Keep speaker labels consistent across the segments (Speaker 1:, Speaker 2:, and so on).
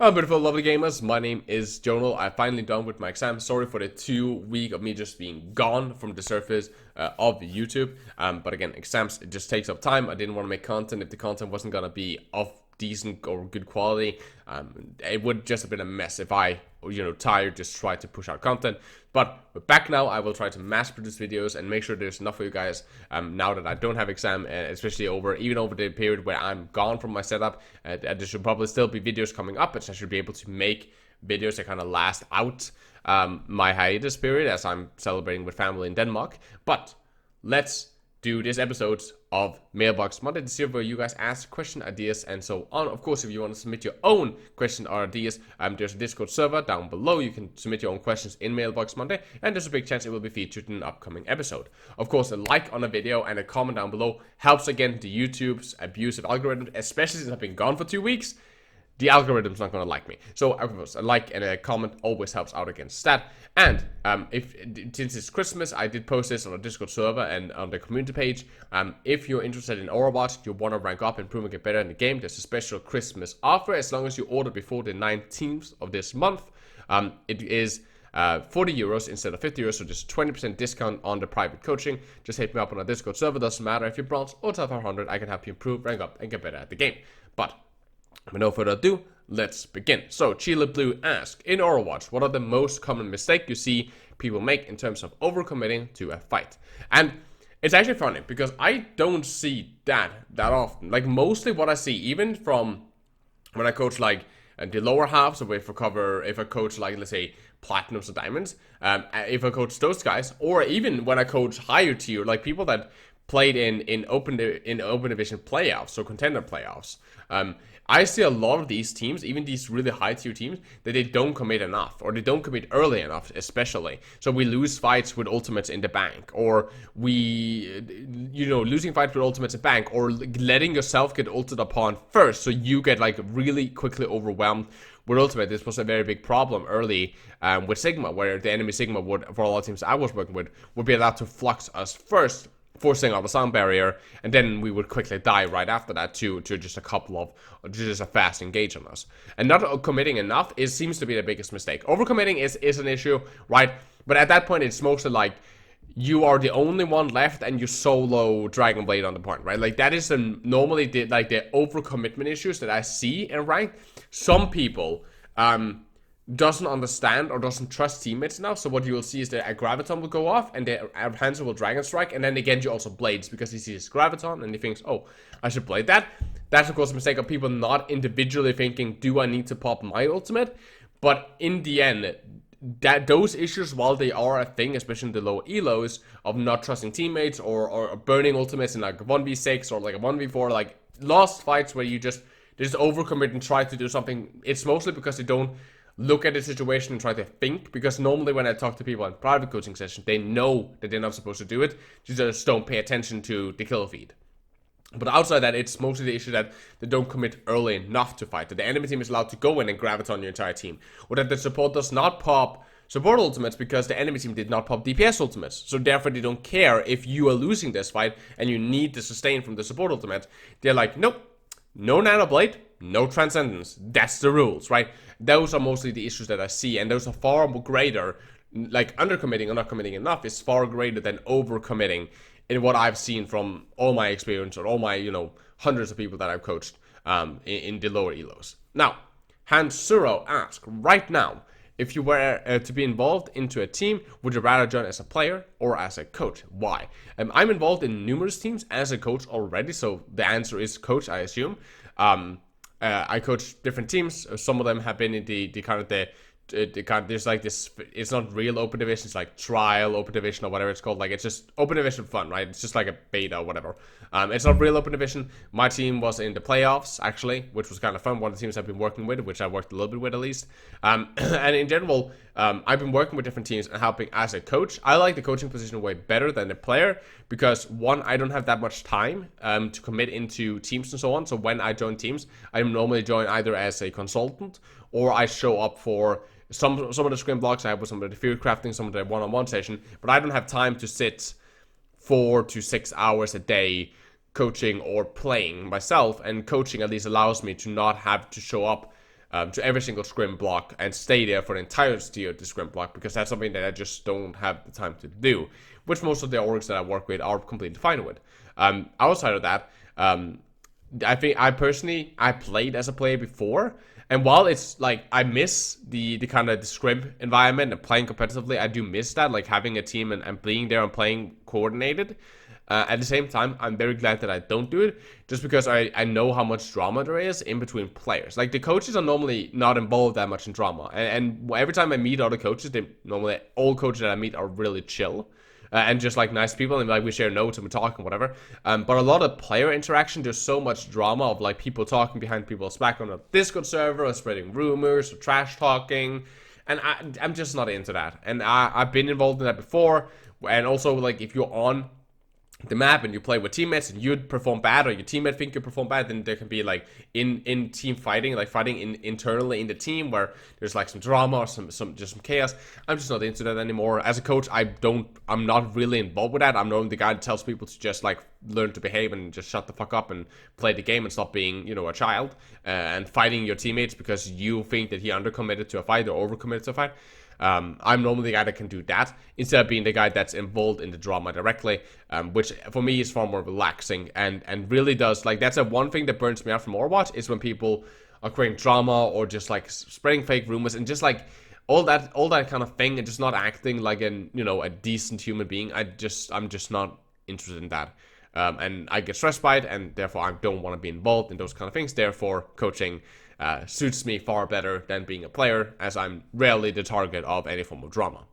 Speaker 1: Hello, beautiful, lovely gamers. My name is Jonal. I'm finally done with my exam. Sorry for the 2 week of me just being gone from the surface of YouTube. But again, exams, it just takes up time. I didn't want to make content if the content wasn't going to be of decent or good quality. It would just have been a mess if I, tired, just tried to push out content. But we're back now. I will try to mass produce videos and make sure there's enough for you guys now that I don't have exam, especially even over the period where I'm gone from my setup. There should probably still be videos coming up, but I should be able to make videos that kind of last out my hiatus period as I'm celebrating with family in Denmark. But let's do this episode of Mailbox Monday, this year where you guys ask question ideas and so on. Of course, if you want to submit your own question or ideas, there's a Discord server down below. You can submit your own questions in Mailbox Monday, and there's a big chance it will be featured in an upcoming episode. Of course, a like on a video and a comment down below helps against the YouTube's abusive algorithm, especially since I've been gone for 2 weeks. The algorithm's not going to like me. So, of course, a like and a comment always helps out against that. And since it's Christmas, I did post this on a Discord server and on the community page. If you're interested in Overwatch, you want to rank up, improve, and get better in the game, there's a special Christmas offer as long as you order before the 19th of this month. It is 40 euros instead of 50 euros, so just 20% discount on the private coaching. Just hit me up on a Discord server. Doesn't matter if you're bronze or top 500, I can help you improve, rank up, and get better at the game. But with no further ado, let's begin. So, Chile Blue asks, in Overwatch, what are the most common mistakes you see people make in terms of overcommitting to a fight? And it's actually funny, because I don't see that often. Like, mostly what I see, even from when I coach, like, the lower halves, so if I coach, like, let's say, platinums or diamonds, if I coach those guys, or even when I coach higher tier, like, people that played in open division playoffs, so contender playoffs, I see a lot of these teams, even these really high tier teams, that they don't commit enough, or they don't commit early enough, especially. So we lose fights with ultimates in the bank, or losing fights with ultimates in bank, or letting yourself get ulted upon first, so you get like really quickly overwhelmed with ultimate. This was a very big problem early with Sigma, where the enemy Sigma would, for a lot of teams I was working with, would be allowed to flux us first, forcing out a sound barrier, and then we would quickly die right after that to just a fast engage on us. And not committing enough seems to be the biggest mistake. Overcommitting is an issue, right? But at that point, it's mostly like you are the only one left and you solo Dragon Blade on the point, right? Like that is normally the overcommitment issues that I see in ranked. Some people doesn't understand or doesn't trust teammates enough, so what you will see is that a graviton will go off and the Hanzo will dragon strike, and then again you also blades because he sees graviton and he thinks, oh, I should blade that. That's of course a mistake of people not individually thinking, do I need to pop my ultimate? But in the end, that those issues, while they are a thing, especially in the low elos, of not trusting teammates or burning ultimates in like a 1v6 or like a 1v4, like lost fights where you just overcommit and try to do something, it's mostly because they don't look at the situation and try to think, because normally when I talk to people in private coaching sessions, they know that they're not supposed to do it, you just don't pay attention to the kill feed. But outside that, it's mostly the issue that they don't commit early enough to fight, that the enemy team is allowed to go in and graviton your entire team, or that the support does not pop support ultimates because the enemy team did not pop DPS ultimates, so therefore they don't care if you are losing this fight and you need the sustain from the support ultimate. They're like, nope, no Nano Blade, no Transcendence. That's the rules, right? Those are mostly the issues that I see, and those are far greater. Like, undercommitting or not committing enough is far greater than overcommitting in what I've seen from all my experience or all my, hundreds of people that I've coached in the lower elos. Now, Hans Suro asks, right now, if you were to be involved into a team, would you rather join as a player or as a coach? Why? I'm involved in numerous teams as a coach already, so the answer is coach, I assume. I coach different teams. Some of them have been in there's like this, it's not real open division, it's like trial open division or whatever it's called. Like, it's just open division fun, right? It's just like a beta or whatever. It's not real open division. My team was in the playoffs, actually, which was kind of fun. One of the teams I've been working with, which I worked a little bit with at least. And in general, I've been working with different teams and helping as a coach. I like the coaching position way better than the player because, one, I don't have that much time to commit into teams and so on. So when I join teams, I normally join either as a consultant or I show up for some of the scrim blocks. I have with some of the field crafting, some of the one-on-one session, but I don't have time to sit 4 to 6 hours a day coaching or playing myself, and coaching at least allows me to not have to show up to every single scrim block and stay there for the entirety of the scrim block, because that's something that I just don't have the time to do, which most of the orgs that I work with are completely fine with. Outside of that, I think I played as a player before, and while it's like I miss the kind of the scrim environment and playing competitively, I do miss that, like having a team and being there and playing coordinated. At the same time, I'm very glad that I don't do it, just because I know how much drama there is in between players. Like, the coaches are normally not involved that much in drama, and every time I meet other coaches, all coaches that I meet are really chill. And just like nice people, and like we share notes and we talk and whatever. But a lot of player interaction, there's so much drama of like people talking behind people's back on a Discord server, or spreading rumors, or trash talking, and I'm just not into that. And I've been involved in that before, and also like if you're on the map and you play with teammates and you perform bad, or your teammate think you perform bad, then there can be like in team fighting, like fighting internally in the team, where there's like some drama or some chaos. I'm just not into that anymore. As a coach, I'm not really involved with that. I'm not the guy that tells people to just like learn to behave and just shut the fuck up and play the game and stop being, a child, and fighting your teammates because you think that he undercommitted to a fight or overcommitted to a fight. I'm normally the guy that can do that, instead of being the guy that's involved in the drama directly, which for me is far more relaxing, and really does, like, that's one thing that burns me out from Overwatch, is when people are creating drama or just like spreading fake rumors and just like all that kind of thing, and just not acting like a decent human being. I'm just not interested in that. And I get stressed by it, and therefore I don't want to be involved in those kind of things. Therefore, coaching suits me far better than being a player, as I'm rarely the target of any form of drama.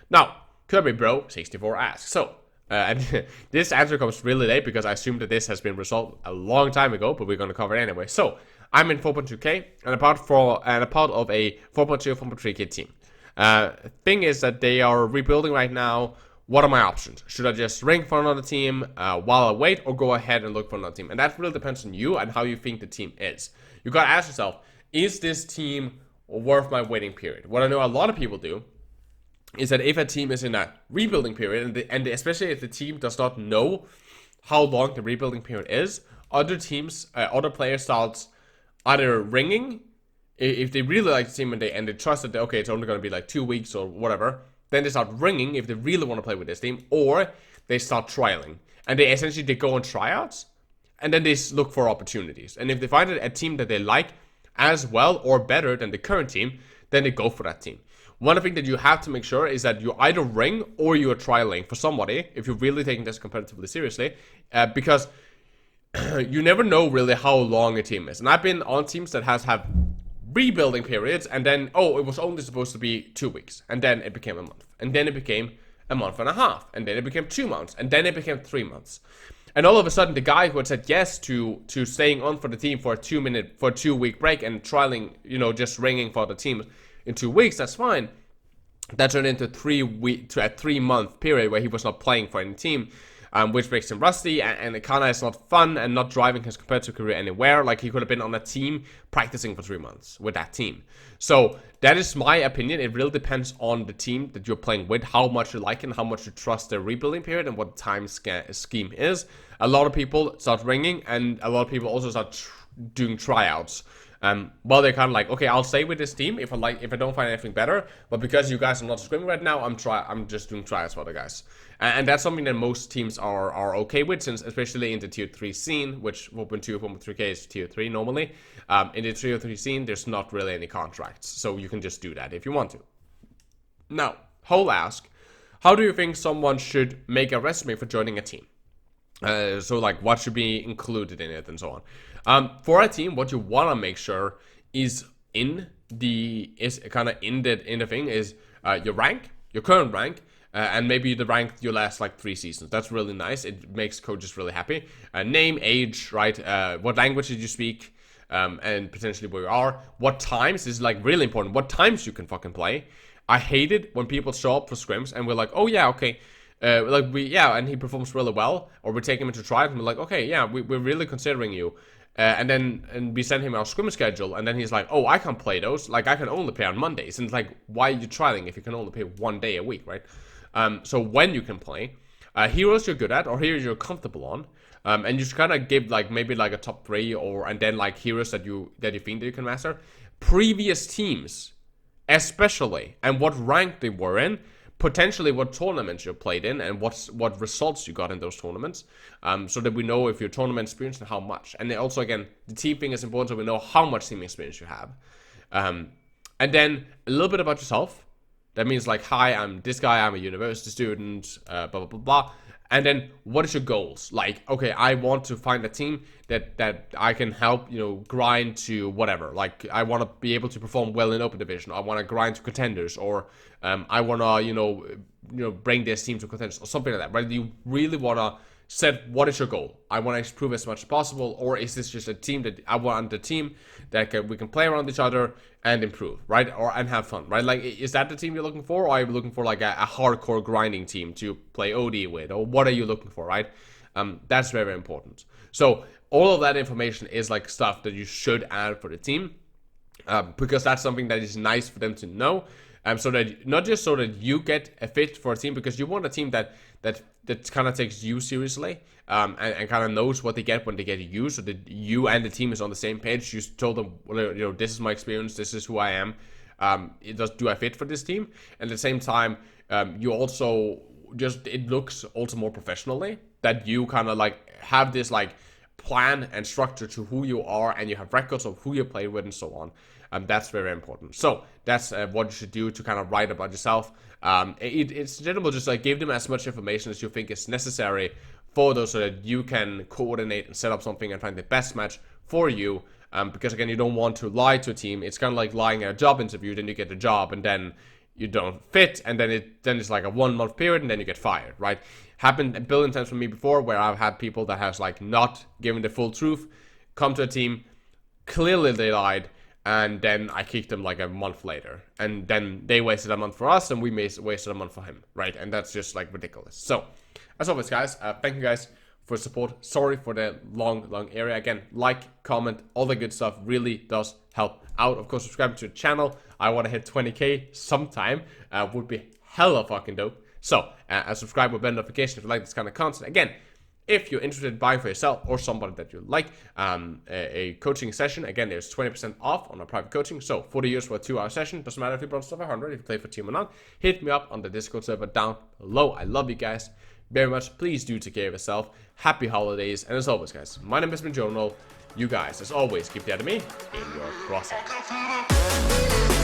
Speaker 1: Now, Kirby Bro 64 asks, so, and this answer comes really late because I assume that this has been resolved a long time ago, but we're going to cover it anyway. So, I'm in 4.2k and a part of a 4.2, 4.3k team. Thing is that they are rebuilding right now. What are my options? Should I just rank for another team while I wait, or go ahead and look for another team? And that really depends on you and how you think the team is. You gotta ask yourself, is this team worth my waiting period? What I know a lot of people do is that if a team is in a rebuilding period, and especially if the team does not know how long the rebuilding period is, other players start either ringing, if they really like the team and they trust that, okay, it's only going to be like 2 weeks or whatever, then they start ringing if they really want to play with this team, or they start trialing. And they go on tryouts, and then they look for opportunities. And if they find a team that they like as well or better than the current team, then they go for that team. One thing that you have to make sure is that you either ring or you are trialing for somebody, if you're really taking this competitively seriously, because you never know really how long a team is. And I've been on teams that have rebuilding periods, and then, it was only supposed to be 2 weeks, and then it became a month, and then it became a month and a half, and then it became 2 months, and then it became 3 months. And all of a sudden, the guy who had said yes to staying on for the team for a 2 week break and trialing, just ringing for the team in 2 weeks, that's fine. That turned into a 3 month period where he was not playing for any team, which makes him rusty, and it kind of is not fun and not driving his competitive career anywhere. Like, he could have been on a team practicing for 3 months with that team. So that is my opinion. It really depends on the team that you're playing with, how much you like it, and how much you trust their rebuilding period, and what the time scheme is. A lot of people start ringing, and a lot of people also start doing tryouts. Well, they're kind of like, okay, I'll stay with this team if I don't find anything better, but because you guys are not scrimming right now, I'm just doing tryouts for the guys. And that's something that most teams are okay with, since especially in the tier 3 scene, which 4.2, 4.3k is tier 3 normally. In the tier 3 scene, there's not really any contracts, so you can just do that if you want to. Now, Hole ask, how do you think someone should make a resume for joining a team? So like, what should be included in it and so on. For a team, what you want to make sure is in the thing is your rank, your current rank, and maybe the rank you last like 3 seasons. That's really nice. It makes coaches really happy. Name, age, right? What language did you speak? And potentially where you are. What times is like really important. What times you can fucking play. I hate it when people show up for scrims and we're like, oh yeah, okay. And he performs really well, or we take him into trials and we're like, okay, yeah, we're really considering you, and we send him our scrim schedule, and then he's like, oh, I can't play those, like I can only play on Mondays, and it's like, why are you trialing if you can only play 1 day a week, right? So when you can play, heroes you're good at or heroes you're comfortable on, And you should kind of give like maybe like a top 3 and then like heroes that you think that you can master. Previous teams, especially, and what rank they were in, potentially what tournaments you played in, and what results you got in those tournaments, so that we know if you're tournament experienced and how much. And then also, again, the team thing is important, so we know how much team experience you have. And then a little bit about yourself. That means like, hi, I'm this guy, I'm a university student, blah, blah, blah, blah. And then what is your goals? Like, okay, I want to find a team that I can help, grind to whatever. Like, I want to be able to perform well in open division. I want to grind to contenders, or I want to, bring this team to contenders, or something like that, right? You really want to set what is your goal. I want to improve as much as possible, or is this just a team that I want a team that we can play around each other and improve, right? And have fun, right? Like, is that the team you're looking for, or are you looking for like a hardcore grinding team to play OD with, or what are you looking for, right? That's very, very important. So all of that information is like stuff that you should add for the team, because that's something that is nice for them to know. So that not just so that you get a fit for a team, because you want a team that kind of takes you seriously, and kind of knows what they get when they get you, so that you and the team is on the same page. You told them, this is my experience, this is who I am. Do I fit for this team? And at the same time, you also it looks also more professionally, that you kind of like have this like plan and structure to who you are, and you have records of who you play with and so on. That's very important. So that's what you should do to kind of write about yourself. It's in general just like give them as much information as you think is necessary for those, so that you can coordinate and set up something and find the best match for you. Because again, you don't want to lie to a team. It's kind of like lying at a job interview. Then you get the job, and then you don't fit, and then it's like a 1 month period, and then you get fired, right? Happened a billion times for me before, where I've had people that has like not given the full truth, come to a team, clearly they lied, and then I kicked them like a month later, and then they wasted a month for us, and we wasted a month for him, right? And that's just like ridiculous. So as always, guys, thank you guys for support. Sorry for the long area. Again, like, comment, all the good stuff really does help out. Of course, subscribe to the channel. I want to hit 20k sometime. Would be hella fucking dope. So subscribe with bell notification if you like this kind of content. Again, if you're interested in buying for yourself or somebody that you like a coaching session, again, there's 20% off on our private coaching. So 40 euros for a 2-hour session. Doesn't matter if you bronze stuff 100, if you play for team or not. Hit me up on the Discord server down below. I love you guys very much. Please do take care of yourself. Happy holidays. And as always, guys, my name has been Jonal. You guys, as always, keep the enemy in your crosshairs.